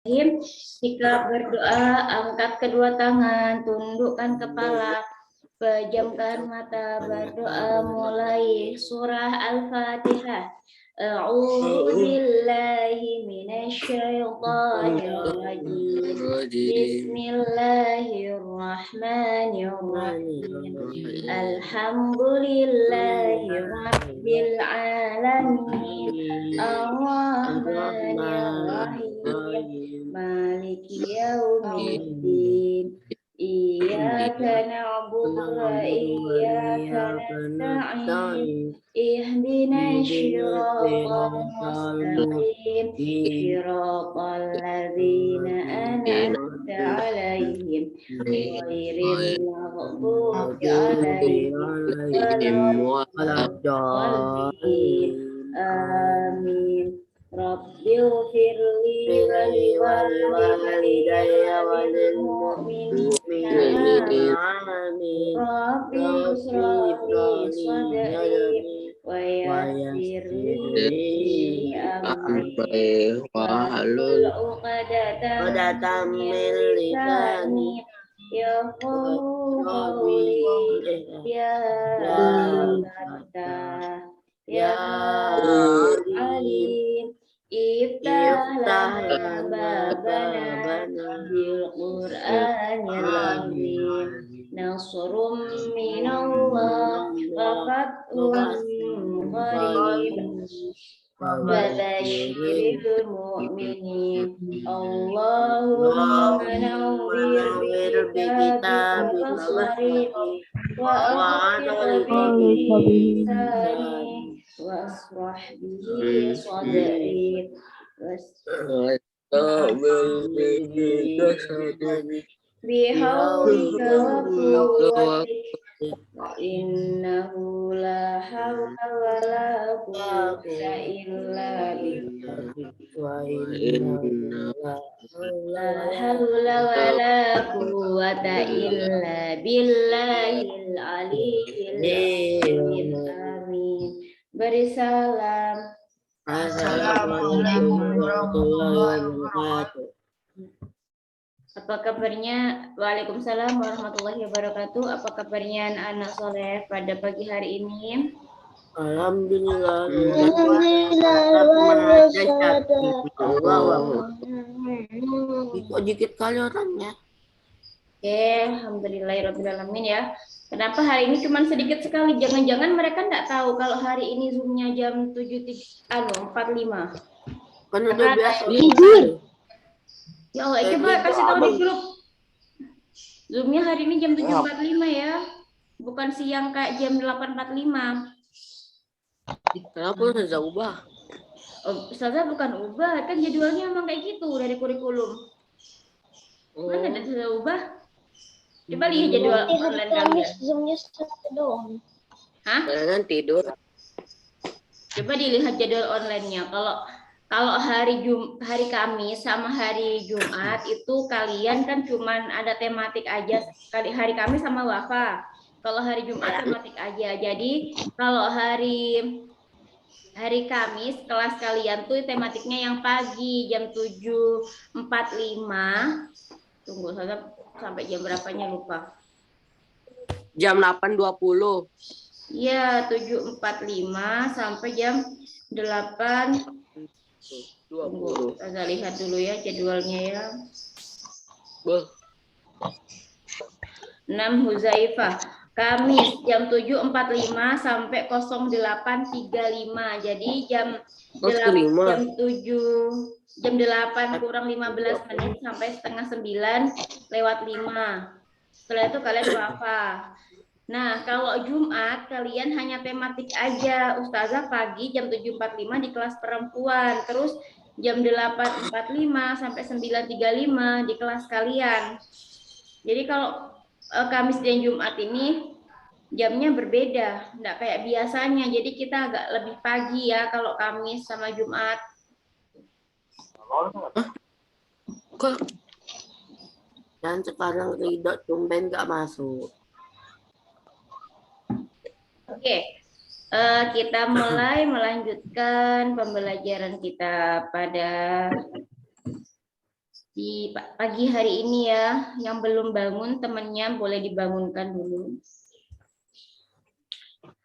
Jika berdoa, angkat kedua tangan, tundukkan kepala, pejamkan mata, berdoa mulai surah Al-Fatihah. A'udzu billahi minasyaitonir rajim. Bismillahirrahmanirrahim. Alhamdulillahi rabbil alamin. Ar-Rahmanir-Rahim. Maliki yaumiddin. Iyyaka na'budu wa iyyaka nasta'in. Ihdinas siratal mustaqim. Siratal ladzina an'amta 'alaihim ghairil maghdubi 'alaihim waladdallin. Amin. Rabbil firli waliwalidayya walil mu'minina amin. Rabbil shrahli sadri wa yassirli amri wahlul 'uqdatam min lisani yafqahu qawli. Ya Fattah ya Alim, iftah lana babana bil Qur'anil azim. Nasrum minallah wa fathun qarib. Wabashiril mu'minin. Allahumma nawwir bi kitabika basari wa aqfir bihi lisani wasrah bihi sadri bihaulika wa quwwatik wa innahu la hawla wa la quwwata illa billah. La hawla wa la quwwata illa billahil aliyyil azim. Amin. Beri salam. Assalamualaikum warahmatullahi wabarakatuh. Apa kabarnya? Waalaikumsalam warahmatullahi wabarakatuh. Apa kabarnya anak soleh pada pagi hari ini? Alhamdulillah. Kok dikit kali orangnya? Oke, alhamdulillahirobbilalamin ya. Kenapa hari ini cuma sedikit sekali? Jangan-jangan mereka nggak tahu kalau hari ini zoomnya jam 45. Kan udah biasa. Ya Allah, coba kasih tahu di grup. Zoomnya hari ini jam 7.45 ya. Bukan siang kayak jam 8.45. Kenapa Ustazah ubah? Oh, Ustazah bukan ubah, kan jadwalnya emang kayak gitu dari kurikulum. Mana ada Ustazah ubah? Coba lihat jadwal online kalian. Zoomnya satu doang. Hah? Jangan tidur. Coba dilihat jadwal online-nya. Kalau hari Kamis sama hari Jumat itu kalian kan cuman ada tematik aja. Hari Kamis sama wafa. Kalau hari Jumat tematik aja. Jadi kalau hari Kamis kelas kalian tuh tematiknya yang pagi jam 7.45. Tunggu saja sampai jam berapanya lupa. Jam 8.20. Iya, 7.45 sampai jam 8.20. Tunggu, kita lihat dulu ya jadwalnya ya. 6 Huzaifah. Kamis jam 7.45 sampai 08.35. Jadi jam 8 kurang 15 menit sampai setengah 9 lewat 5. Setelah itu kalian wafa. Nah, kalau Jumat kalian hanya tematik aja. Ustazah pagi jam 7.45 di kelas perempuan. Terus jam 8.45 sampai 9.35 di kelas kalian. Jadi kalau Kamis dan Jumat ini jamnya berbeda, enggak kayak biasanya. Jadi kita agak lebih pagi ya kalau Kamis sama Jumat. Kok? Dan sekarang Ridho tumben nggak masuk. Oke, kita mulai melanjutkan pembelajaran kita pada di pagi hari ini ya. Yang belum bangun temannya boleh dibangunkan dulu.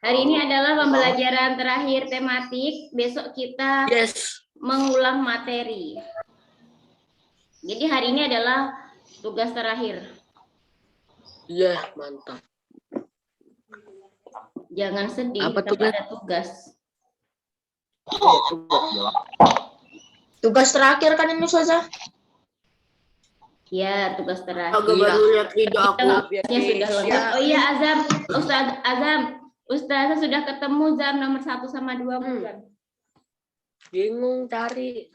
Hari ini adalah pembelajaran terakhir tematik. Besok kita Yes. mengulang materi. Jadi hari ini adalah tugas terakhir. Iya, mantap. Jangan sedih, Apa tetap tugas? ada tugas. Tugas terakhir kan ini Ustazah? Ya, tugas terakhir. Aku baru lihat video aku. Tugasnya sudah lengkap. Oh iya, Azam, Ustaz Azam, Ustazah sudah ketemu Zam nomor 1 sama 2 bukan? Bingung cari.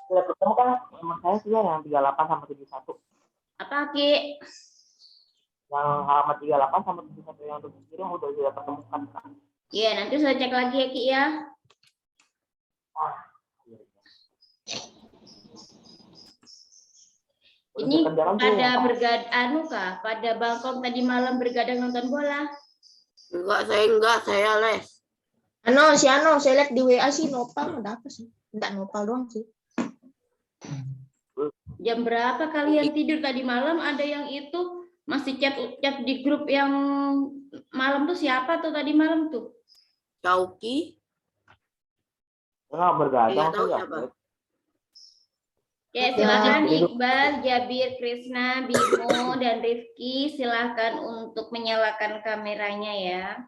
Sudah ketemu kan nomor saya sudah yang 38 sama 71. Apa Ki? Yang halaman 38 sama 71 yang udah dikirim udah sudah ketemukan kan. Iya, nanti saya cek lagi ya Ki ya. Ini pada pada balkon tadi malam bergadang nonton bola. Enggak, saya les. Saya lihat di WA sih nopal, ada apa sih? Enggak nopal doang sih. Jam berapa kalian tidur tadi malam? Ada yang itu masih chat di grup yang malam tuh siapa tuh tadi malam tuh? Cauki. Enggak bergadang Tahu tuh ya. siapa? Oke, silakan Iqbal, Jabir, Krisna, Bimo, dan Rifki. Silakan untuk menyalakan kameranya ya.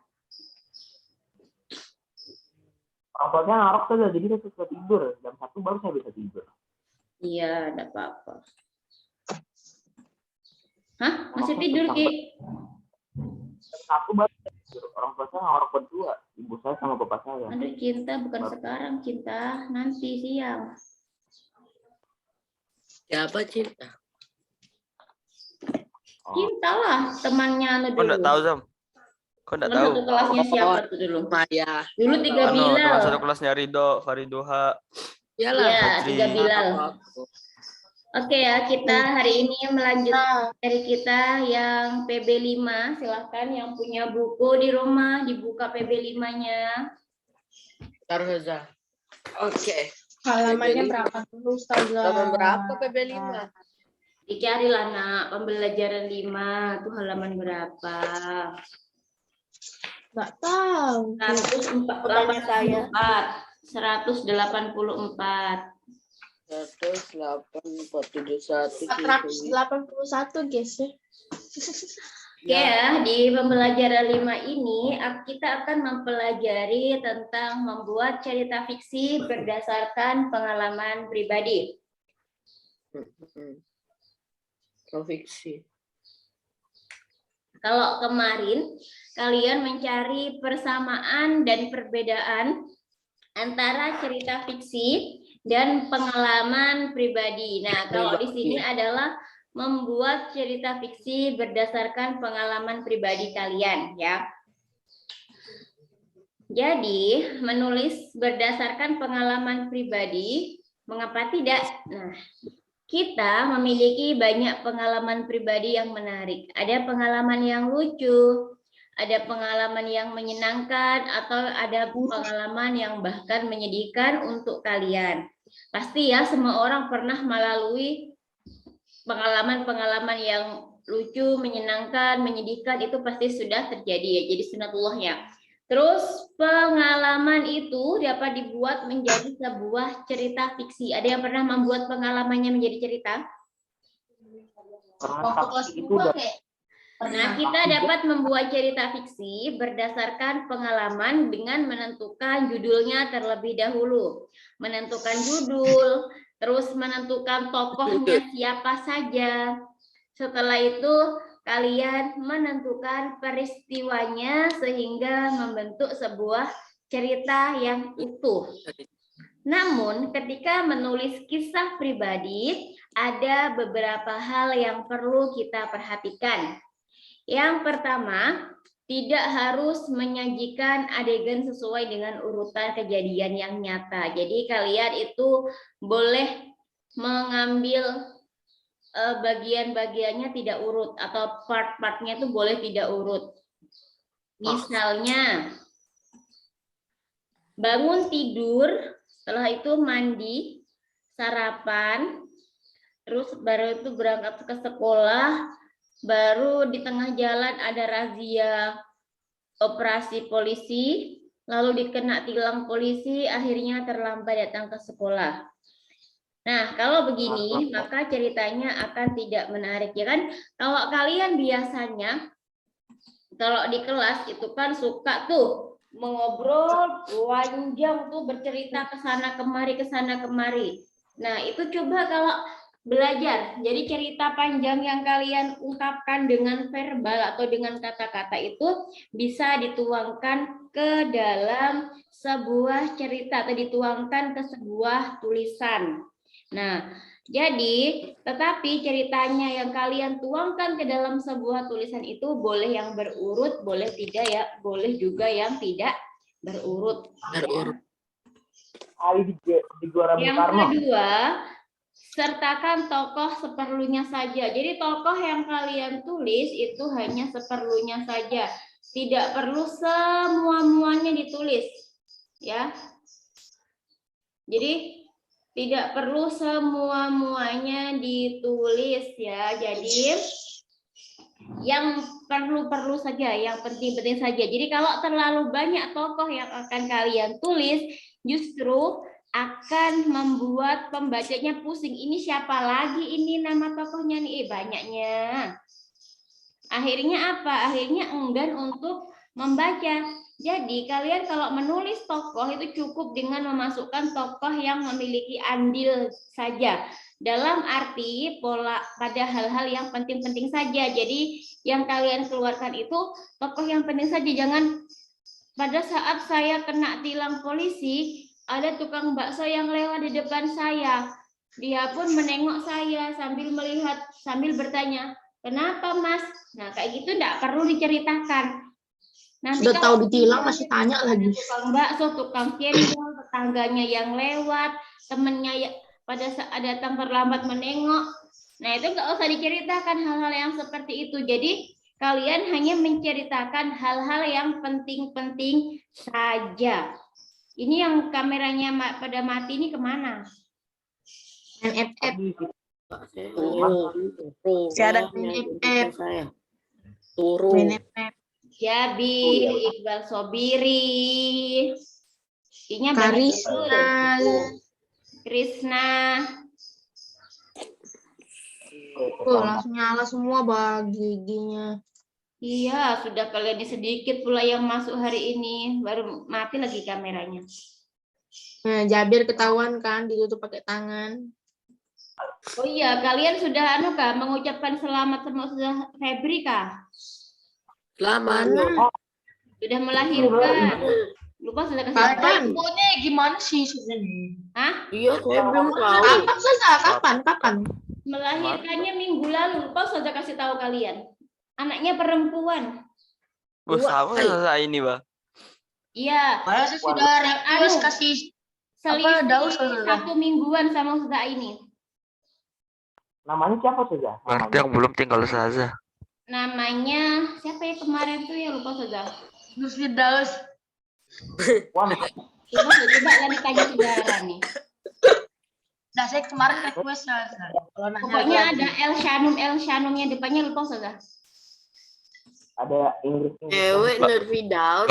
Orang tuanya ngarep saja jadi saya sudah tidur. Jam 1 baru saya bisa tidur. Iya, ada apa-apa. Hah? Masih tidur, Ki? Jam 1 baru saya tidur. Orang tua saya ngarep berdua. Ibu saya sama bapak saya. Aduh, Cinta, bukan sekarang, Cinta. Nanti siang. Siapa Cinta? Cinta lah, temannya anu Kok dulu. enggak tahu, Zam? Kok enggak Teman tahu? satu kelasnya siapa tuh dulu? Maya. Dulu 3 Anu, teman Bilal. satu kelasnya Ridho, Fariduha. Iyalah. Iya, Fajri. 3 Bilal. Oke ya, kita hari ini melanjutkan dari kita yang PB5. Silahkan yang punya buku di rumah, dibuka PB5-nya. Tarza. Oke. Halamannya berapa dulu Ustazah? Halaman berapa PB5? Dicarilah nak, pembelajaran 5 itu halaman berapa? Enggak tahu. 184. 184. 481 guys ya. Oke ya, di pembelajaran 5 ini kita akan mempelajari tentang membuat cerita fiksi berdasarkan pengalaman pribadi. Fiksi. Kalau kemarin kalian mencari persamaan dan perbedaan antara cerita fiksi dan pengalaman pribadi. Nah, kalau di sini adalah membuat cerita fiksi berdasarkan pengalaman pribadi kalian ya. Jadi, menulis berdasarkan pengalaman pribadi, mengapa tidak? Nah, kita memiliki banyak pengalaman pribadi yang menarik. Ada pengalaman yang lucu, ada pengalaman yang menyenangkan, atau ada pengalaman yang bahkan menyedihkan untuk kalian. Pasti ya, semua orang pernah melalui pengalaman-pengalaman yang lucu, menyenangkan, menyedihkan, itu pasti sudah terjadi ya. Jadi sunatullahnya. Terus pengalaman itu dapat dibuat menjadi sebuah cerita fiksi. Ada yang pernah membuat pengalamannya menjadi cerita? Waktu kelas itu Nah, kita dapat membuat cerita fiksi berdasarkan pengalaman dengan menentukan judulnya terlebih dahulu. Menentukan judul, terus menentukan tokohnya siapa saja. Setelah itu, kalian menentukan peristiwanya sehingga membentuk sebuah cerita yang utuh. Namun, ketika menulis kisah pribadi, ada beberapa hal yang perlu kita perhatikan. Yang pertama, tidak harus menyajikan adegan sesuai dengan urutan kejadian yang nyata. Jadi kalian itu boleh mengambil bagian-bagiannya tidak urut atau part-partnya itu boleh tidak urut. Misalnya, bangun tidur, setelah itu mandi, sarapan, terus terus baru itu berangkat ke sekolah, baru di tengah jalan ada razia operasi polisi, lalu dikena tilang polisi, akhirnya terlambat datang ke sekolah. Nah, kalau begini, maka ceritanya akan tidak menarik, ya kan? Kalau kalian biasanya, kalau di kelas itu kan suka tuh mengobrol panjang tuh, bercerita ke sana kemari. Nah, itu coba kalau belajar. Jadi cerita panjang yang kalian ungkapkan dengan verbal atau dengan kata-kata itu bisa dituangkan ke dalam sebuah cerita atau dituangkan ke sebuah tulisan. Nah, jadi tetapi ceritanya yang kalian tuangkan ke dalam sebuah tulisan itu boleh yang berurut, boleh tidak ya, boleh juga yang tidak berurut. Yang kedua, sertakan tokoh seperlunya saja. Jadi tokoh yang kalian tulis itu hanya seperlunya saja. Tidak perlu semua-muanya ditulis. Ya. Jadi tidak perlu semua-muanya ditulis ya. Jadi yang perlu-perlu saja, yang penting-penting saja. Jadi kalau terlalu banyak tokoh yang akan kalian tulis, justru akan membuat pembacanya pusing. Ini siapa lagi ini nama tokohnya nih? Banyaknya. Akhirnya apa? Akhirnya enggan untuk membaca. Jadi kalian kalau menulis tokoh itu cukup dengan memasukkan tokoh yang memiliki andil saja. Dalam arti pola pada hal-hal yang penting-penting saja. Jadi yang kalian keluarkan itu tokoh yang penting saja. Jangan pada saat saya kena tilang polisi, ada tukang bakso yang lewat di depan saya. Dia pun menengok saya sambil melihat, sambil bertanya, "Kenapa, Mas?" Nah, kayak gitu enggak perlu diceritakan. Nanti Sudah tahu ditilang masih tanya lagi. Tukang bakso, tukang cendol, tetangganya yang lewat, temennya pada saat datang terlambat menengok. Nah, itu nggak usah diceritakan hal-hal yang seperti itu. Jadi kalian hanya menceritakan hal-hal yang penting-penting saja. Ini yang kameranya pada mati ini kemana? NFF. Saya turun. NFF. Jabi, Iqbal Sobiri. Ini Karisma. Krisna. Langsung nyala semua giginya. Iya, sudah kalian sedikit pula yang masuk hari ini, baru mati lagi kameranya. Nah, Jabir ketahuan kan ditutup pakai tangan. Oh iya, kalian sudah mengucapkan selamat sama sudah Febri kah? Selamat. Sudah melahirkan. Lupa sudah kasih Kapan? Pokoknya gimana sih sebenarnya? Hah? Iya, saya belum tahu. Kapan Saza? Kapan? Melahirkannya minggu lalu. Lupa sudah kasih tahu kalian. Anaknya perempuan. Sama selesai ini, Bang. Iya. Saya sudah request kasih Selisih Daus, Saza? 1 mingguan sama Ustazah ini. Namanya siapa saja? Berarti yang belum tinggal saja. Namanya siapa ya kemarin tuh ya, lupa sudah. Nusfi Daus. Coba lagi tanya saudara nih. Nah, saya kemarin request Saza. Kalau nanya Pokoknya lagi. ada El Shanumnya depannya, lupa sudah. Ada Inggris. Cewek Nurfidaus.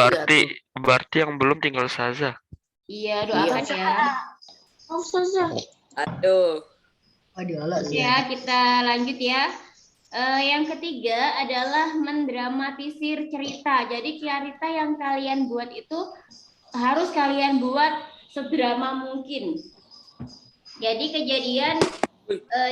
Berarti yang belum tinggal saja. Iya, doakan ya. Oh, Saza. Aduh. Ya, kita lanjut ya. Yang ketiga adalah mendramatisir cerita. Jadi cerita yang kalian buat itu harus kalian buat sedrama mungkin. Jadi kejadian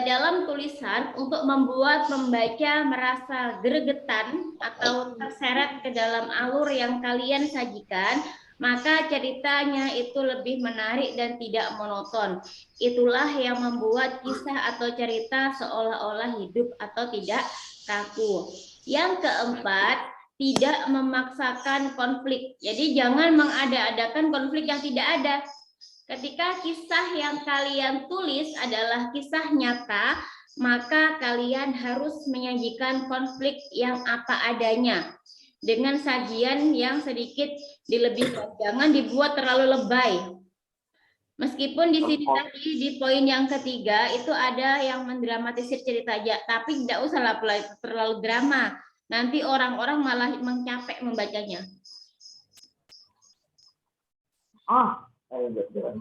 dalam tulisan untuk membuat pembaca merasa gregetan atau terseret ke dalam alur yang kalian sajikan, maka ceritanya itu lebih menarik dan tidak monoton. Itulah yang membuat kisah atau cerita seolah-olah hidup atau tidak kaku. Yang keempat, tidak memaksakan konflik. Jadi jangan mengada-adakan konflik yang tidak ada. Ketika kisah yang kalian tulis adalah kisah nyata, maka kalian harus menyajikan konflik yang apa adanya. Dengan sajian yang sedikit dilebihkan, jangan dibuat terlalu lebay. Meskipun di sini tadi di poin yang ketiga itu ada yang mendramatisir cerita aja, tapi tidak usah terlalu drama. Nanti orang-orang malah capek membacanya.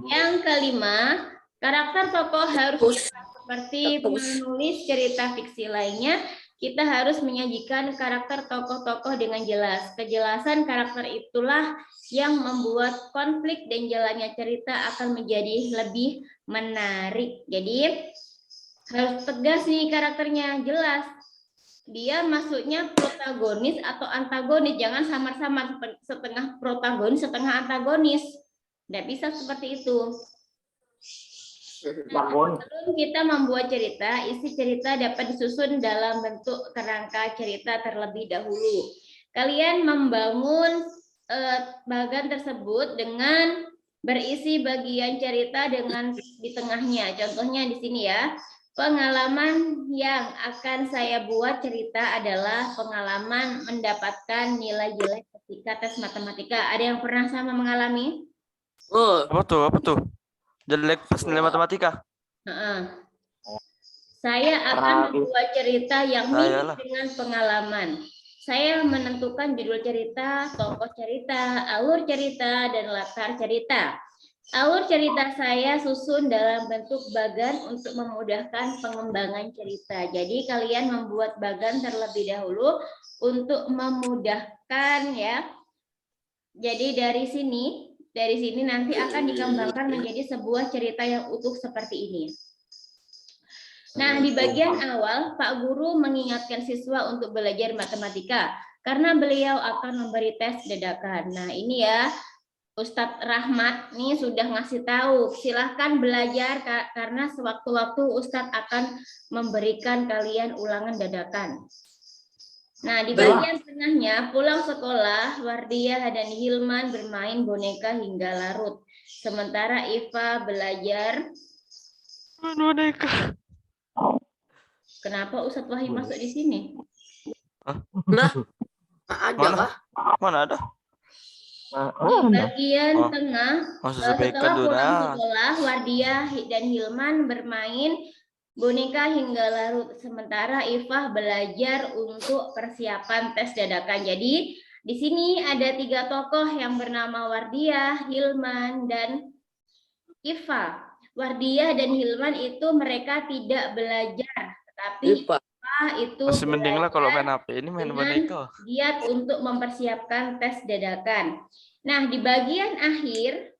Yang kelima, karakter tokoh harus seperti menulis cerita fiksi lainnya. Kita harus menyajikan karakter tokoh-tokoh dengan jelas. Kejelasan karakter itulah yang membuat konflik dan jalannya cerita akan menjadi lebih menarik. Jadi harus tegas nih karakternya, jelas. Dia maksudnya protagonis atau antagonis, jangan samar-samar setengah protagonis, setengah antagonis. Tidak bisa seperti itu. Nah, sebelum kita membuat cerita, isi cerita dapat disusun dalam bentuk kerangka cerita terlebih dahulu. Kalian membangun bagian tersebut dengan berisi bagian cerita dengan di tengahnya. Contohnya di sini ya. Pengalaman yang akan saya buat cerita adalah pengalaman mendapatkan nilai jelek ketika tes matematika. Ada yang pernah sama mengalami? Apa tuh? Jelek pas nilai matematika. Saya akan membuat cerita yang mirip Sayalah. dengan pengalaman. Saya menentukan judul cerita, tokoh cerita, alur cerita, dan latar cerita. Alur cerita saya susun dalam bentuk bagan untuk memudahkan pengembangan cerita. Jadi kalian membuat bagan terlebih dahulu untuk memudahkan ya. Jadi dari sini nanti akan dikembangkan menjadi sebuah cerita yang utuh seperti ini. Nah, di bagian awal, Pak Guru mengingatkan siswa untuk belajar matematika karena beliau akan memberi tes dadakan. Nah, ini ya, Ustadz Rahmat nih sudah ngasih tahu, silahkan belajar karena sewaktu-waktu Ustadz akan memberikan kalian ulangan dadakan. Nah, di bagian tengahnya, pulang sekolah, Wardiah dan Hilman bermain boneka hingga larut. Sementara Iva belajar. Boneka. Kenapa Ustadz Wahyu masuk di sini? Nah, ada kah? Mana ada? Di bagian tengah, Setelah setelah pulang sekolah, Wardiah dan Hilman bermain boneka hingga larut. Sementara Ifah belajar untuk persiapan tes dadakan. Jadi di sini ada 3 tokoh yang bernama Wardiah, Hilman, dan Ifah. Wardiah dan Hilman itu mereka tidak belajar, tetapi Ifah itu masih mending lah kalau main HP. Ini main boneka. Giat untuk mempersiapkan tes dadakan. Nah, di bagian akhir,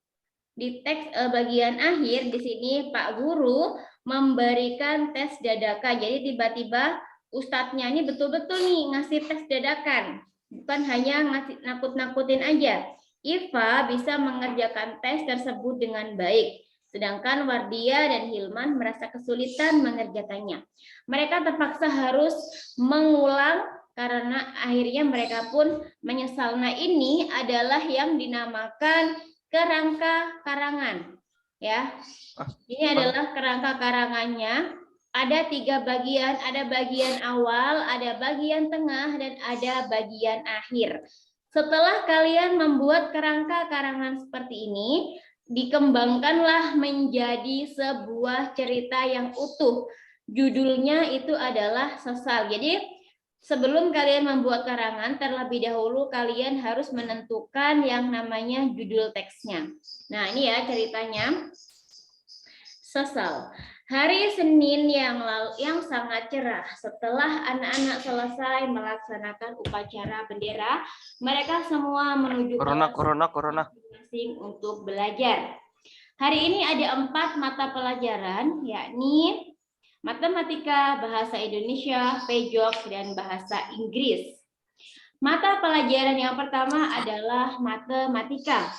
di teks bagian akhir di sini Pak Guru memberikan tes dadakan. Jadi tiba-tiba ustadznya ini betul-betul nih ngasih tes dadakan. Bukan hanya ngasih nakut-nakutin aja. Iva bisa mengerjakan tes tersebut dengan baik. Sedangkan Wardiah dan Hilman merasa kesulitan mengerjakannya. Mereka terpaksa harus mengulang karena akhirnya mereka pun menyesal. Nah, ini adalah yang dinamakan kerangka karangan. Ya, ini adalah kerangka karangannya. Ada 3 bagian, ada bagian awal, ada bagian tengah, dan ada bagian akhir. Setelah kalian membuat kerangka karangan seperti ini, dikembangkanlah menjadi sebuah cerita yang utuh. Judulnya itu adalah Sesal. Jadi sebelum kalian membuat karangan, terlebih dahulu kalian harus menentukan yang namanya judul teksnya. Nah, ini ya ceritanya. Sesal. Hari Senin yang sangat cerah. Setelah anak-anak selesai melaksanakan upacara bendera, mereka semua menuju Corona. masing-masing untuk belajar. Hari ini ada 4 mata pelajaran, yakni Matematika, Bahasa Indonesia, PJOK, dan Bahasa Inggris. Mata pelajaran yang pertama adalah Matematika.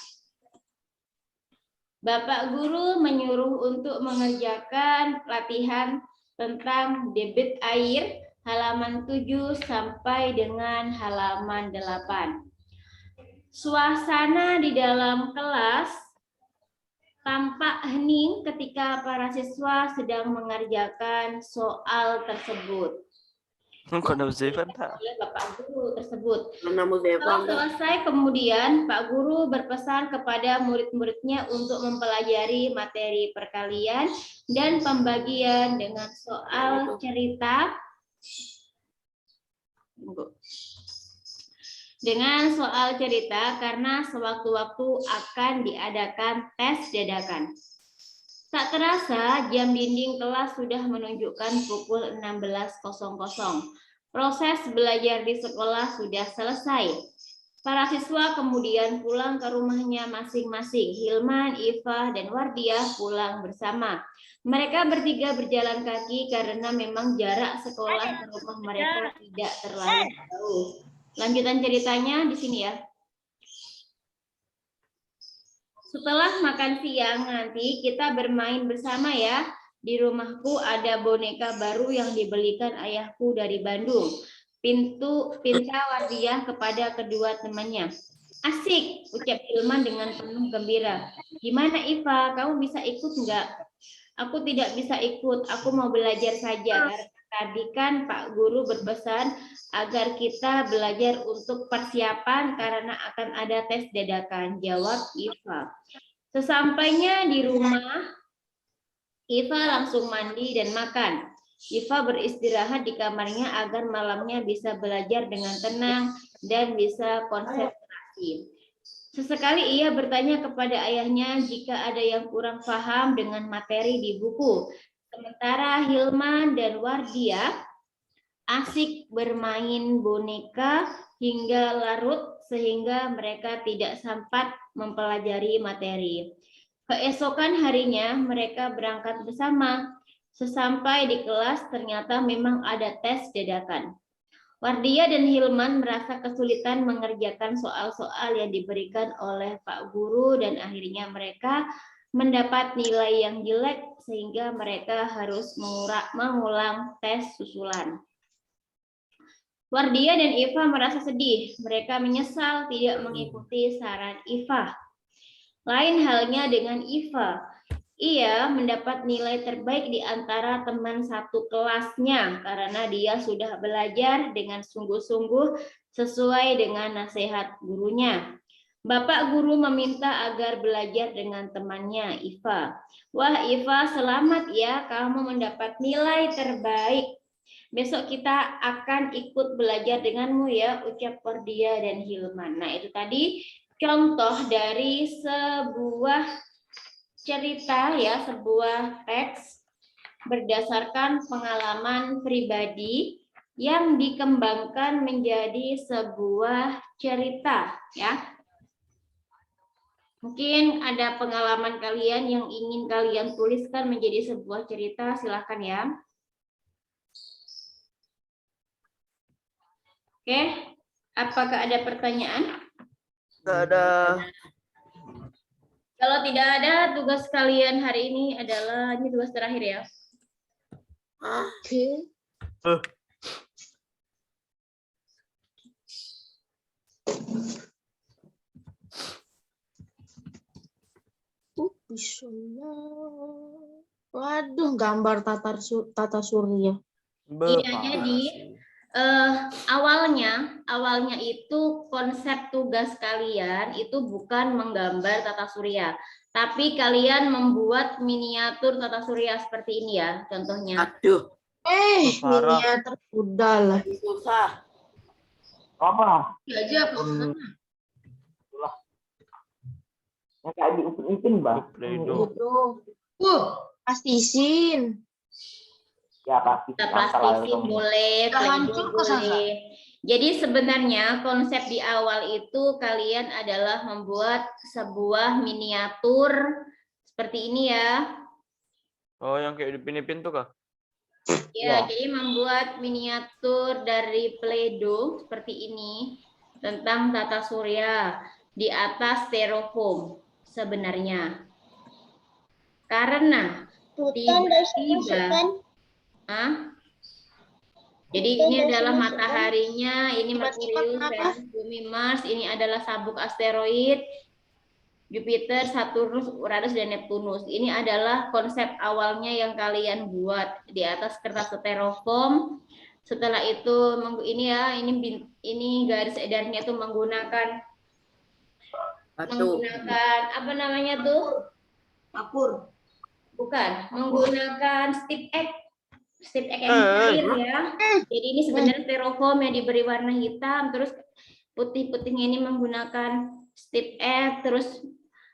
Bapak Guru menyuruh untuk mengerjakan latihan tentang debit air halaman 7 sampai dengan halaman 8. Suasana di dalam kelas tampak hening ketika para siswa sedang mengerjakan soal tersebut. Kok Huzaifah tak? oleh Bapak Guru tersebut. Mana Muzaifah Setelah enggak? selesai kemudian Pak Guru berpesan kepada murid-muridnya untuk mempelajari materi perkalian dan pembagian dengan soal cerita. Dengan soal cerita karena sewaktu-waktu akan diadakan tes dadakan. Tak terasa jam dinding kelas sudah menunjukkan pukul 16.00. Proses belajar di sekolah sudah selesai. Para siswa kemudian pulang ke rumahnya masing-masing. Hilman, Iva, dan Wardiah pulang bersama. Mereka bertiga berjalan kaki karena memang jarak sekolah ke rumah mereka tidak terlalu jauh. Lanjutan ceritanya di sini ya. Setelah makan siang nanti kita bermain bersama ya. Di rumahku ada boneka baru yang dibelikan ayahku dari Bandung. Pinta Wardiah kepada kedua temannya. Asik, ucap Hilman dengan penuh gembira. Gimana Iva, kamu bisa ikut enggak? Aku tidak bisa ikut, aku mau belajar saja. Karena tadi kan Pak Guru berpesan agar kita belajar untuk persiapan karena akan ada tes dadakan, jawab Iva. Sesampainya di rumah, Iva langsung mandi dan makan. Iva beristirahat di kamarnya agar malamnya bisa belajar dengan tenang dan bisa konsentrasi. Sesekali ia bertanya kepada ayahnya jika ada yang kurang paham dengan materi di buku. Sementara Hilman dan Wardiah asik bermain boneka hingga larut sehingga mereka tidak sempat mempelajari materi. Keesokan harinya mereka berangkat bersama. Sesampai di kelas ternyata memang ada tes dadakan. Wardiah dan Hilman merasa kesulitan mengerjakan soal-soal yang diberikan oleh Pak Guru dan akhirnya mereka mendapat nilai yang jelek sehingga mereka harus mengulang tes susulan. Wardiah dan Iva merasa sedih. Mereka menyesal tidak mengikuti saran Iva. Lain halnya dengan Iva. Ia mendapat nilai terbaik di antara teman satu kelasnya karena dia sudah belajar dengan sungguh-sungguh sesuai dengan nasihat gurunya. Bapak guru meminta agar belajar dengan temannya Iva. Wah Iva, selamat ya, kamu mendapat nilai terbaik. Besok kita akan ikut belajar denganmu ya, ucap Wardiah dan Hilman. Nah itu tadi contoh dari sebuah cerita ya, sebuah teks berdasarkan pengalaman pribadi yang dikembangkan menjadi sebuah cerita ya. Mungkin ada pengalaman kalian yang ingin kalian tuliskan menjadi sebuah cerita, silakan ya. Oke, apakah ada pertanyaan? Enggak ada. Kalau tidak ada, tugas kalian hari ini adalah, ini tugas terakhir ya. Oke. Bisanya. Waduh, gambar tata surya. Iya, jadi awalnya itu konsep tugas kalian itu bukan menggambar tata surya, tapi kalian membuat miniatur tata surya seperti ini ya, contohnya. Aduh, Parah. Miniatur udah lah. susah. Apa? Ya aja Yang kayak diupin Bang. Play-Doh. Itu. Plastisin. Ya pasti. Kita plastikin boleh, Udah hancur kok, Sasa. boleh. Jadi sebenarnya konsep di awal itu kalian adalah membuat sebuah miniatur seperti ini ya. Oh, yang kayak dipin-pin tuh kah? Ya, Ya. jadi membuat miniatur dari Play-Doh seperti ini tentang tata surya di atas styrofoam sebenarnya. Karena tiba-tiba, jadi ini adalah mataharinya, ini Merkurius, Venus, Bumi, Mars, ini adalah sabuk asteroid, Jupiter, Saturnus, Uranus, dan Neptunus. Ini adalah konsep awalnya yang kalian buat di atas kertas styrofoam Setelah itu ini ya, ini garis edarnya tuh menggunakan Batu. apa namanya tuh? Kapur. Bukan, menggunakan stick egg yang cair ya. Jadi ini sebenarnya styrofoam yang diberi warna hitam, terus putih-putihnya ini menggunakan stick egg, terus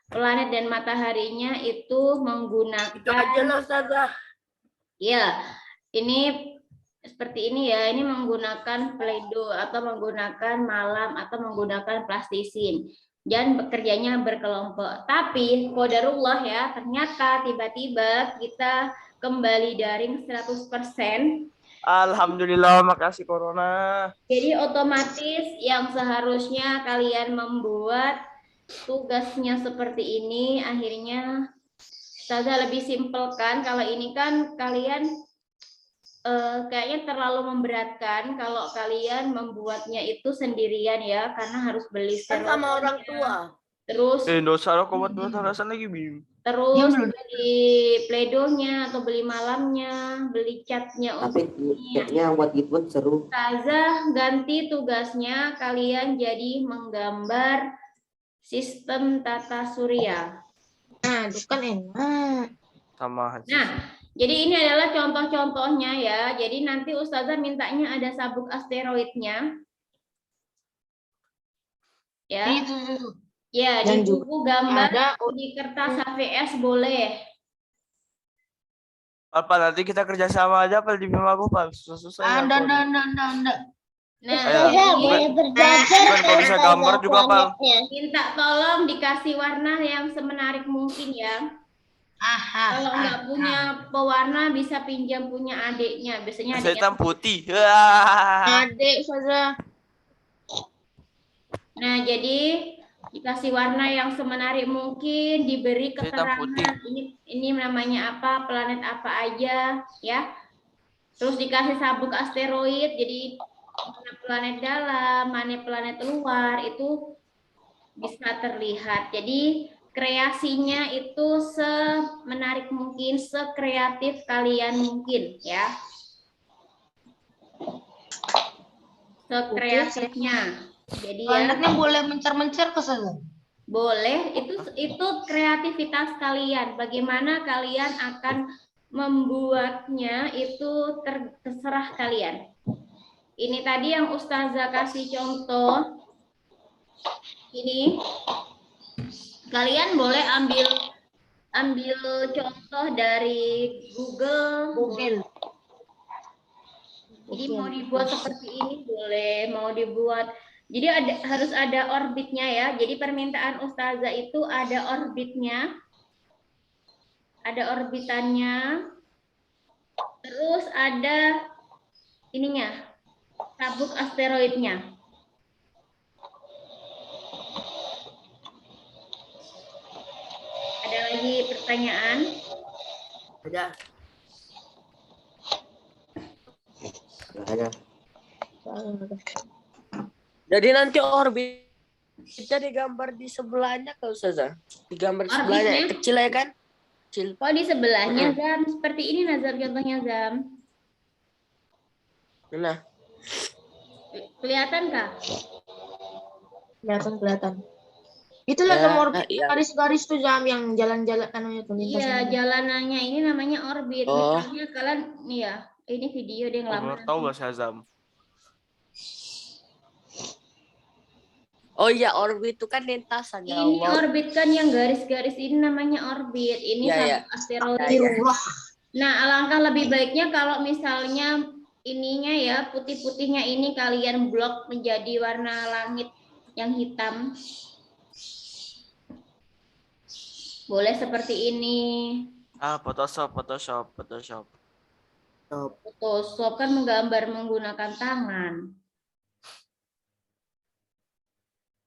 planet dan mataharinya itu menggunakan. Itu aja lah Ustazah. Ya, ini seperti ini ya, ini menggunakan Play-Doh atau menggunakan malam atau menggunakan plastisin. Dan bekerjanya berkelompok. Tapi qadarullah ya, ternyata tiba-tiba kita kembali daring 100%. Alhamdulillah, makasih Corona. Jadi otomatis yang seharusnya kalian membuat tugasnya seperti ini, akhirnya Ustazah lebih simpelkan. Kalau ini kan kalian kayaknya terlalu memberatkan kalau kalian membuatnya itu sendirian ya, karena harus beli Kan sama orang tua. terus Dosa lo kau buat alasan lagi, Bim. terus beli Play-Doh-nya atau beli malamnya, beli catnya. Tapi catnya buat gitu seru. Ustazah ganti tugasnya, kalian jadi menggambar sistem tata surya. Nah, itu kan enak. Sama. Nah, jadi ini adalah contoh-contohnya ya. Jadi nanti Ustazah mintanya ada sabuk asteroidnya. Ya. Itu. Ya, Dan di buku gambar ada di kertas HVS boleh. Apa nanti kita kerjasama aja apa di Bim aku Pak? Susah-susah ya. Anda. Nah, Ayo, jadi Bukan kalau bisa gambar juga Pak. minta tolong dikasih warna yang semenarik mungkin ya. Kalau nggak punya pewarna bisa pinjam punya adiknya. Biasanya Saya adiknya. hitam putih. Wah. Adik saja. Nah, jadi dikasih warna yang semenarik mungkin, diberi Hitam keterangan putih. ini namanya apa, planet apa aja ya. Terus dikasih sabuk asteroid, jadi mana planet dalam, mana planet luar itu bisa terlihat. Jadi kreasinya itu semenarik mungkin, sekreatif kalian mungkin ya. Sekreatifnya. Jadi ya Planetnya boleh mencar-mencar ke sana. boleh, itu kreativitas kalian. Bagaimana kalian akan membuatnya itu terserah kalian. Ini tadi yang Ustazah kasih contoh. Ini kalian boleh ambil contoh dari Google. Jadi mau dibuat seperti ini boleh, mau dibuat. Jadi harus ada orbitnya ya. Jadi permintaan Ustazah itu ada orbitnya. Ada orbitannya. Terus ada ininya. Sabuk asteroidnya. Ada lagi pertanyaan? Ada. Ada. Jadi nanti orbitnya digambar di sebelahnya kalau Ustazah. Digambar di sebelahnya Orbitnya? kecil ya kan? Kecil. Oh di sebelahnya Zam. Seperti ini Nazar contohnya Zam. Nah, Kelihatan kah? Kelihatan. Itulah Ya, nomor iya. garis-garis tuh Jam yang jalan-jalan namanya tuh Iya, lintasan. jalanannya ini namanya orbit. Oh. Misalnya kalian nih ya, ini video dia yang lama. Baru tahu Mas Azam. oh iya orbit itu kan lintasan ya Ini Allah. orbit kan yang garis-garis ini namanya orbit. Ini Iya, sabuk iya. asteroid. Astagfirullah. Nah, alangkah lebih baiknya kalau misalnya ininya ya, putih-putihnya ini kalian blok menjadi warna langit yang hitam. Boleh seperti ini. Photoshop. Photoshop kan menggambar menggunakan tangan.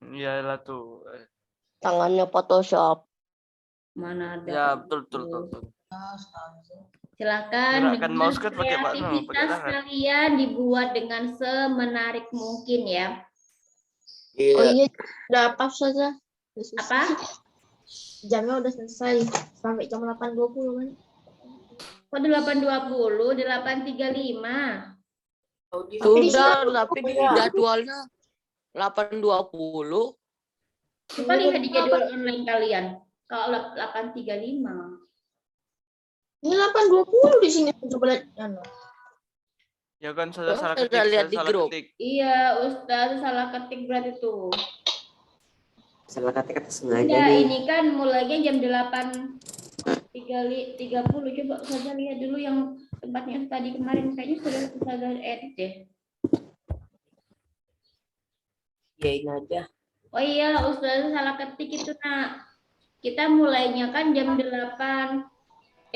Iyalah tuh. Tangannya Photoshop. Mana ada? Ya betul. Silakan Gerakan dengan mouse kan pakai pakai kreativitas tangan. kalian dibuat dengan semenarik mungkin ya. Oh Iya. iya, udah apa saja? Apa? Jamnya udah selesai sampai jam 8.20 kan? Kode 8.20, 8.35. Sudah, tapi di jadwalnya 8.20. Coba lihat di jadwal online kalian. Kalau 8.35. Ini 8.20 di sini. Coba lihat. Anu. Ya kan sudah Oh, salah sudah ketik, lihat saya di salah grup. ketik. Iya, Ustaz salah ketik berarti tuh. Salah kata sengaja Ya, nih. ini kan mulainya jam 8.30. Coba Ustazah lihat dulu yang tempatnya tadi kemarin. Kayaknya sudah Ustazah edit deh. Yain aja. Oh iya, Ustazah salah ketik itu, Nak. Kita mulainya kan jam 7.45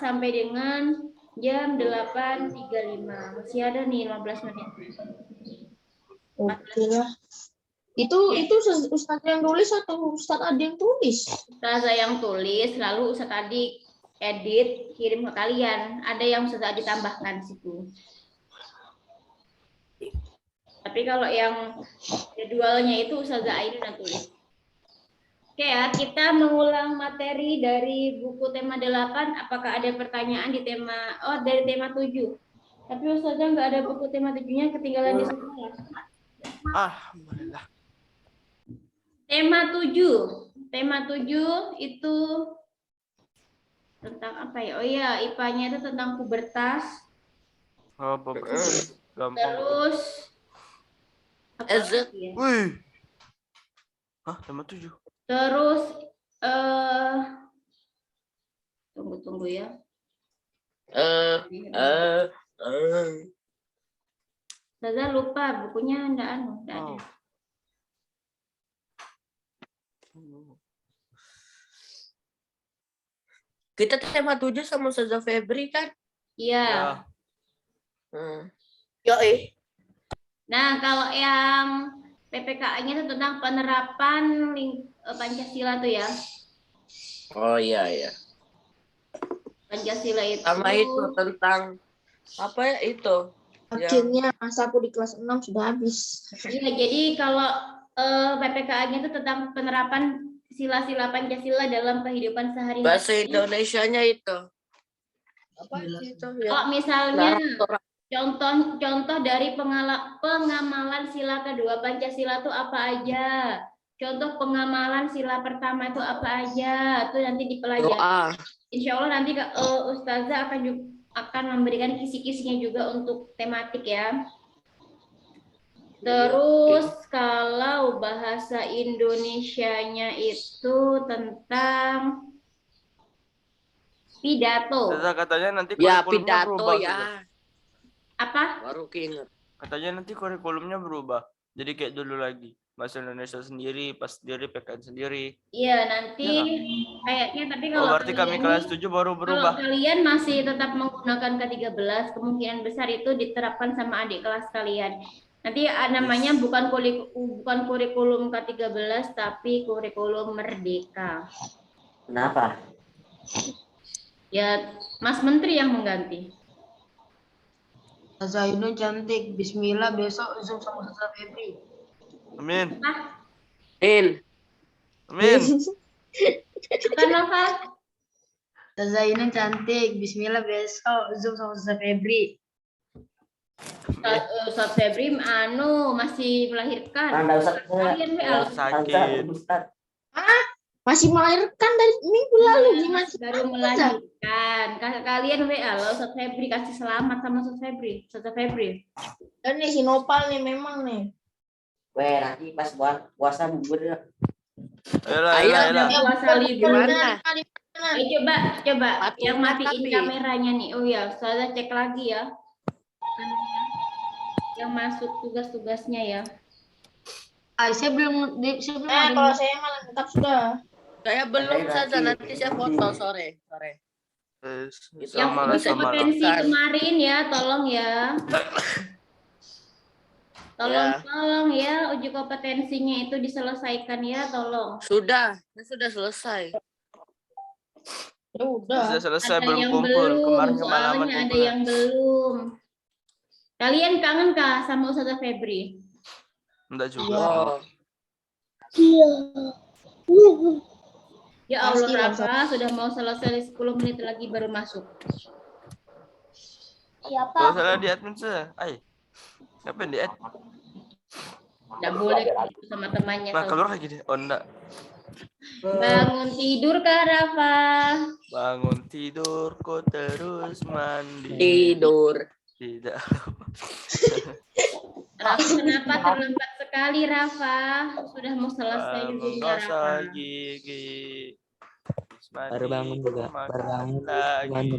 sampai dengan jam 8.35. Masih ada nih 15 menit. Oke lah. Itu Ustaz yang tulis atau Ustaz ada yang tulis? Ustazah yang tulis, lalu Ustaz tadi edit, kirim ke kalian. Ada yang Ustazah ditambahkan di situ. Tapi kalau yang jadwalnya itu Ustazah Ainun yang tulis. Oke ya, kita mengulang materi dari buku tema 8. Apakah ada pertanyaan di tema, dari tema 7. Tapi Ustazah nggak ada buku tema 7-nya, ketinggalan di sekolah. Alhamdulillah. Tema 7. Tema 7 itu tentang apa ya? Oh iya, IPA-nya itu tentang pubertas. Oh, bagus. Gampang. Terus apa Ezek. lagi ya? Wih. Hah, tema 7. Terus tunggu ya. Ustazah lupa bukunya enggak ada. Kita tema 7 sama Ustazah Febri kan? Iya. Ya. Nah, kalau yang PPKA-nya itu tentang penerapan Pancasila tuh ya. Oh iya. Pancasila itu. Sama itu tentang apa ya itu? Akhirnya masaku di kelas 6 sudah habis. Iya, jadi kalau PPKA-nya itu tentang penerapan sila-sila Pancasila dalam kehidupan sehari-hari. Bahasa Indonesianya itu. Apa itu ya? Kalau misalnya contoh dari pengamalan sila kedua Pancasila itu apa aja? Contoh pengamalan sila pertama itu apa aja? Itu nanti dipelajari. Doa. Insya Allah nanti Ustazah akan memberikan kisi-kisinya juga untuk tematik ya. Terus kalau bahasa Indonesianya itu tentang pidato. Ustazah, katanya nanti Ya kurikulumnya pidato berubah. ya. Ustazah. Apa? Baru keinget. Katanya nanti kurikulumnya berubah. Jadi kayak dulu lagi. Bahasa Indonesia sendiri, pas sendiri, PKN sendiri. Iya, nanti kayaknya, tapi kalau berarti kami kelas 7 baru berubah. Kalau kalian masih tetap menggunakan ke-13, kemungkinan besar itu diterapkan sama adik kelas kalian. Nanti namanya bukan kurikulum K13, tapi kurikulum merdeka. Kenapa? Ya, Mas Menteri yang mengganti. Ustazah Ainun cantik. Bismillah besok Zoom sama Ustazah Febri. Amin. Amin. Bukan Nova? Ustazah Ainun cantik. Bismillah besok Zoom sama Ustazah Febri. Ustaz Febri masih melahirkan. Anda Ustaz Kalian WA Sakit. Ustaz. Masih melahirkan dari minggu lalu gimana? baru melahirkan. Kalian WA loh Ustaz Febri, kasih selamat sama Ustaz Febri. Dan nih si Nopal nih memang nih. Weh, nanti pas puasa bubur ya. Ayolah. Puasa libur. Gimana? Coba Patuh yang matiin tapi. kameranya nih. Oh ya, Ustazah cek lagi ya. Yang masuk tugas-tugasnya ya. Saya belum Kalau saya malah tetap sudah. Saya belum saja, nanti saya foto sore. Yang uji kompetensi kemarin ya, tolong ya. Tolong ya, uji kompetensinya itu diselesaikan ya, tolong. Sudah selesai. Ya udah. Sudah selesai, Ada belum yang kumpul. belum, Kemarin kemalaman soalnya ada kumpul. yang belum. Kalian kangen kah sama Ustazah Febri? Enggak juga. Oh. Ya Allah, Pasti, Rafa, sudah mau selesai 10 menit lagi baru masuk. Iya, Kalau Pak. salah di admin saya. Ay. Siapa yang di add? Nggak boleh gitu sama temannya. Nah, kalau- keluar lagi deh. Oh, enggak. Bangun tidur Kak Rafa. Bangun tidur kok terus mandi. Tidur. Tidak. Rafa, kenapa terlambat sekali Rafa? Sudah mau selesai Bangun juga Rafa. gosok gigi. Mandi, Baru bangun juga, makan baru bangun. lagi.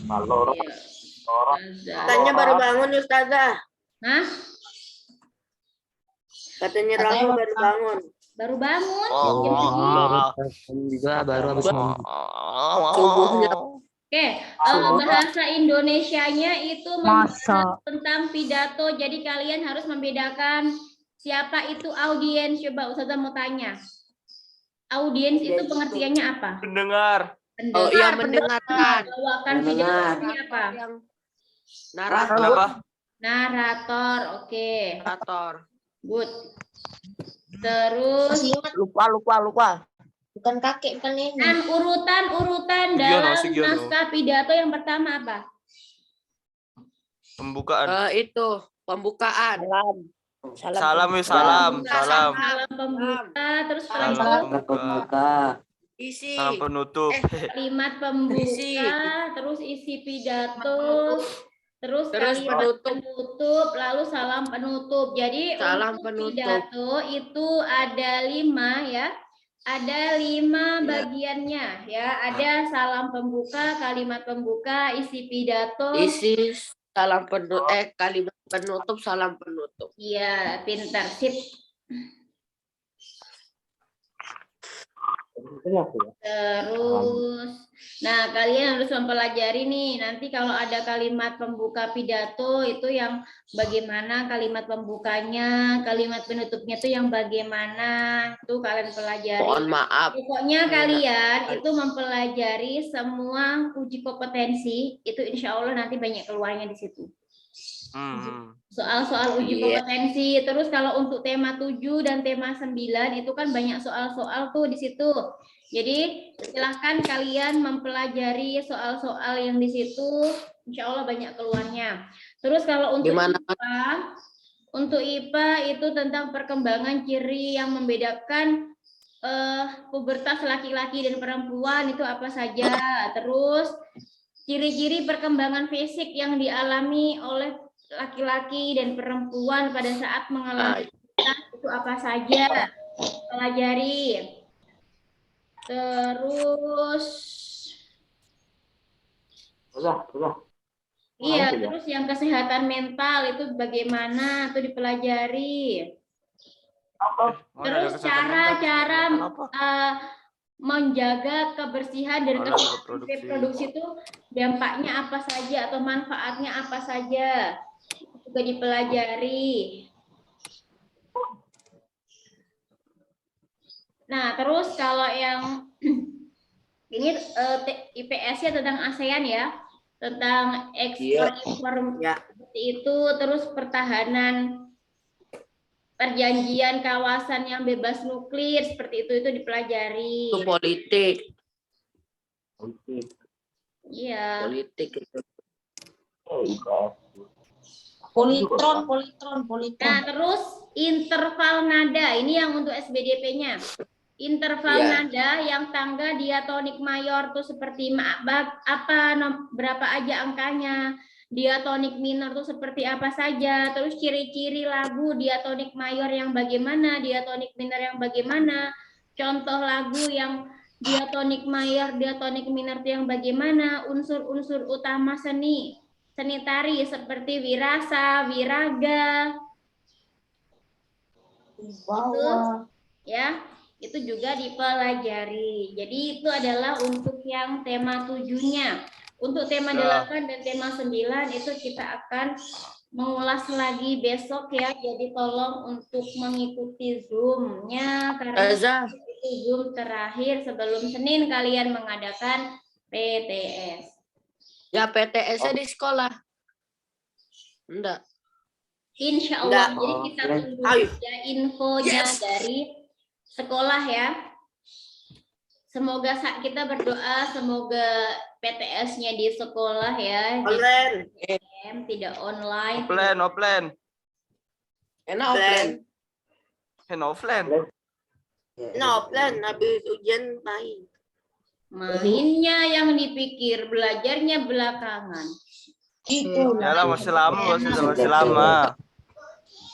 Kalau Iya. Ustazah. Katanya baru bangun Ustazah. Hah? Katanya Katanya Rafa baru bangun. Baru bangun? Oh. Jam segini? Juga baru habis mandi. Subuhnya. Oke, bahasa Indonesianya itu membahas tentang pidato. Jadi kalian harus membedakan siapa itu audiens. Coba Ustazah mau tanya. Audiens itu pengertiannya apa? Pendengar. Oh iya, mendengarkan. Bawakan Mendengar. pidato apa? Yang narator. Kenapa? Narator. Oke, Narator. good. Terus Masih ingat, Lupa. bukan kakek, bukan nenek. dan urutan dalam Sugiono. naskah pidato yang pertama apa? Pembukaan. Itu pembukaan. Salam wih, salam. Salam. Salam pembuka, terus Salam kalimat pembuka. Pembuka. Isi. Salam penutup. kalimat pembuka, Isi. terus isi pidato, terus Terus kalimat penutup. penutup, lalu salam penutup. Jadi Salam untuk penutup. pidato itu ada 5 ya. Ada 5 bagiannya ya. Ada salam pembuka, kalimat pembuka, isi pidato. Isi salam penutup. Kalimat penutup, salam penutup. Iya, pintar sip. Terus, nah kalian harus mempelajari nih. Nanti kalau ada kalimat pembuka pidato itu yang bagaimana kalimat pembukanya, kalimat penutupnya itu yang bagaimana, itu kalian pelajari. Mohon maaf. Pokoknya kalian itu mempelajari semua uji kompetensi, itu insya Allah nanti banyak keluarnya di situ. Soal-soal uji Iya. kompetensi. Terus kalau untuk tema 7 dan tema 9 itu kan banyak soal-soal tuh di situ. Jadi silahkan kalian mempelajari soal-soal yang di situ. Insya Allah banyak keluarnya. Terus kalau untuk Gimana? untuk IPA itu tentang perkembangan ciri yang membedakan pubertas laki-laki dan perempuan itu apa saja. Terus ciri-ciri perkembangan fisik yang dialami oleh laki-laki dan perempuan pada saat mengalami pubertas itu apa saja. Pelajari. Terus Udah. iya, Gitu ya? terus yang kesehatan mental itu bagaimana itu dipelajari. Terus cara-cara menjaga kebersihan dan Alat keselamatan reproduksi. reproduksi itu dampaknya apa saja atau manfaatnya apa saja juga dipelajari. Nah, terus kalau yang ini IPS-nya tentang ASEAN ya, tentang ekspor Ya. seperti itu, terus pertahanan perjanjian kawasan yang bebas nuklir seperti itu dipelajari. Itu politik. Iya. Politik itu. Politron. Nah, terus interval nada ini yang untuk SBDP-nya. Interval Iya. nada yang tangga diatonik mayor tuh seperti berapa aja angkanya. Diatonik minor tuh seperti apa saja. Terus ciri-ciri lagu diatonik mayor yang bagaimana, diatonik minor yang bagaimana. Contoh lagu yang diatonik mayor, diatonik minor itu yang bagaimana. Unsur-unsur utama seni tari seperti wirasa, wiraga. Itu ya, itu juga dipelajari. Jadi itu adalah untuk yang tema 7-nya. Untuk tema 8 dan tema 9 itu kita akan mengulas lagi besok ya. Jadi tolong untuk mengikuti Zoom-nya karena itu Zoom terakhir sebelum Senin kalian mengadakan PTS. Ya PTS-nya di sekolah. Enggak. Insya Allah. Enggak. Jadi kita tunggu Ayo. saja infonya dari sekolah ya. semoga kita berdoa semoga PTS-nya di sekolah ya Online. tidak online. Offline. Enak offline. Offline. Enak offline. Habis ujian main. Mainnya yang dipikir, belajarnya belakangan. Yalah masih lama, masih lama.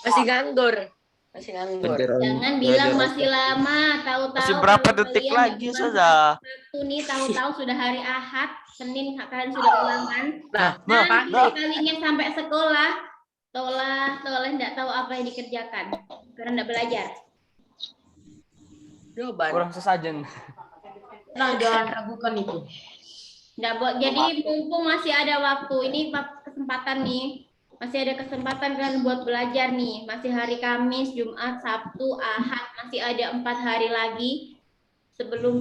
Masih nganggur. Jangan bilang masih lama, tahu-tahu Masih berapa kalau detik kalian lagi nggak saja? Sabtu nih tahu-tahu sudah hari Ahad, Senin kalian sudah ulangan. Nah, Nanti kalinya sampai sekolah, toleh nggak tahu apa yang dikerjakan karena nggak belajar. jawaban. Kurang sesajen. Nah, jangan ragukan itu. Jadi mumpung masih ada waktu, ini kesempatan nih. Masih ada kesempatan kan buat belajar nih. Masih hari Kamis, Jumat, Sabtu, Ahad. Masih ada 4 hari lagi sebelum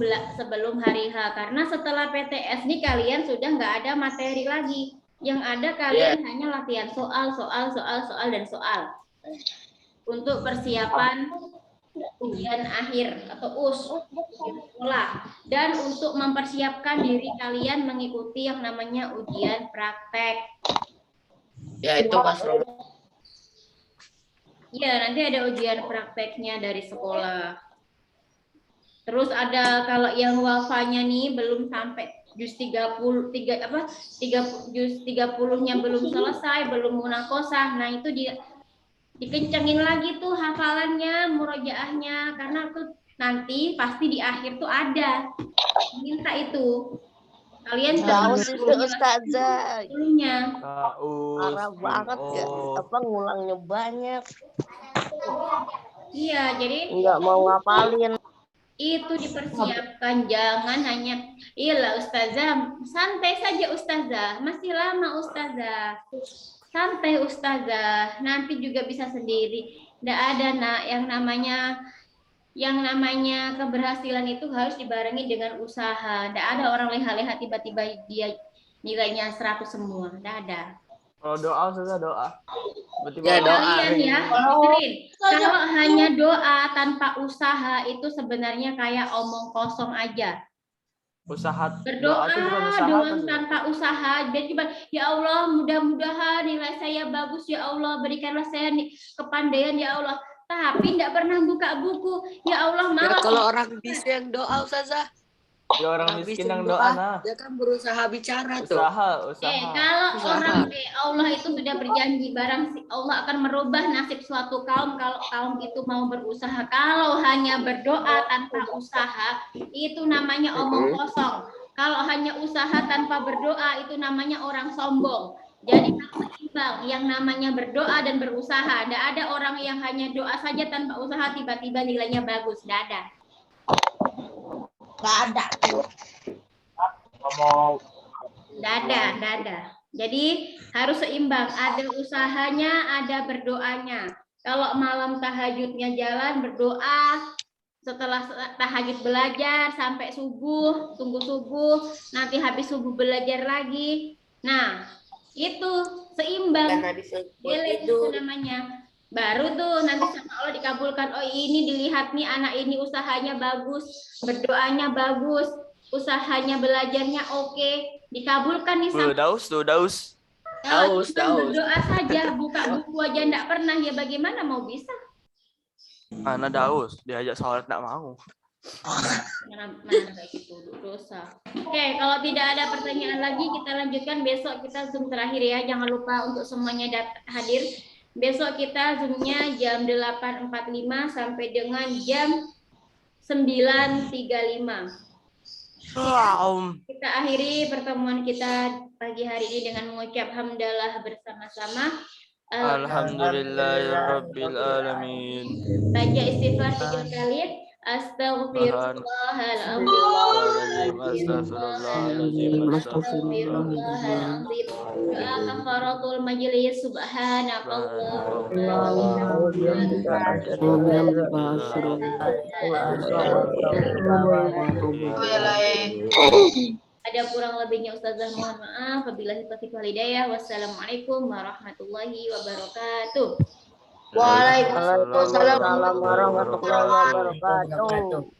hari H. Karena setelah PTS nih kalian sudah nggak ada materi lagi. Yang ada kalian hanya latihan soal, dan soal. Untuk persiapan ujian akhir atau ujian sekolah. Dan untuk mempersiapkan diri kalian mengikuti yang namanya ujian praktek. Ya itu Mas Romo. Iya, nanti ada ujian prakteknya dari sekolah. Terus ada kalau yang wafanya nih belum sampai juz 30-nya belum selesai, belum munakosah. Nah, itu dikencengin lagi tuh hafalannya, murojaahnya karena tuh nanti pasti di akhir tuh ada. Minta itu. Kalian Haus itu Ustazah. sebelumnya. Parah banget ya. Apa ngulangnya banyak. Iya, jadi Enggak mau ngapalin. itu dipersiapkan, jangan hanya iyalah Ustazah, santai saja Ustazah, masih lama Ustazah, santai Ustazah, nanti juga bisa sendiri. Nggak ada nak yang namanya keberhasilan itu harus dibarengi dengan usaha. Nggak ada orang leha-leha tiba-tiba dia nilainya 100 semua, nggak ada. Kalau doa saja doa. Ya, doa. Kalian ya, dengerin. Kalau hanya doa tanpa usaha itu sebenarnya kayak omong kosong aja. Usaha Berdoa doa itu bukan usaha. doang Kan? tanpa usaha. Dia cuma ya Allah mudah-mudahan nilai saya bagus ya Allah, berikanlah saya kepandaian ya Allah. Tapi tidak pernah buka buku. Ya Allah Ya maaf. kalau orang bisa yang doa Ustazah. Ya orang miskin yang doa nah. Dia kan berusaha bicara tuh. Usaha. Kalau Usaha. orang Allah itu sudah berjanji barang Allah akan merubah nasib suatu kaum kalau kaum itu mau berusaha. Kalau hanya berdoa tanpa usaha itu namanya omong kosong. Kalau hanya usaha tanpa berdoa itu namanya orang sombong. Jadi harus seimbang yang namanya berdoa dan berusaha. Tidak ada orang yang hanya doa saja tanpa usaha tiba-tiba nilainya bagus. Tidak ada. Nggak ada. Tidak ada. Jadi harus seimbang. Ada usahanya, ada berdoanya. Kalau malam tahajudnya jalan, berdoa. Setelah tahajud belajar sampai subuh, tunggu subuh. Nanti habis subuh belajar lagi. Nah, itu seimbang. Itu namanya. Baru tuh nanti sama Allah dikabulkan. Oh ini dilihat nih anak ini usahanya bagus, berdoanya bagus, usahanya belajarnya oke, dikabulkan nih sama. Daus. Kalau cuma berdoa saja, buka buku aja enggak pernah ya bagaimana mau bisa? Mana daus, diajak sholat enggak mau. Mana kayak gitu dosa. Oke, kalau tidak ada pertanyaan lagi kita lanjutkan besok kita Zoom terakhir ya. Jangan lupa untuk semuanya hadir. Besok kita Zoom-nya jam 8.45 sampai dengan jam 9.35. Kita akhiri pertemuan kita pagi hari ini dengan mengucap hamdalah bersama-sama. Alhamdulillahirabbil alamin. Baca istighfar 3 kali. Astagfirullahaladzim. Doa kafaratul majlis. Subhanakallah. Ada kurang lebihnya Ustazah mohon maaf. Wabillahi taufiq wal hidayah. Wassalamualaikum warahmatullahi wabarakatuh. Waalaikumsalam warahmatullahi wabarakatuh.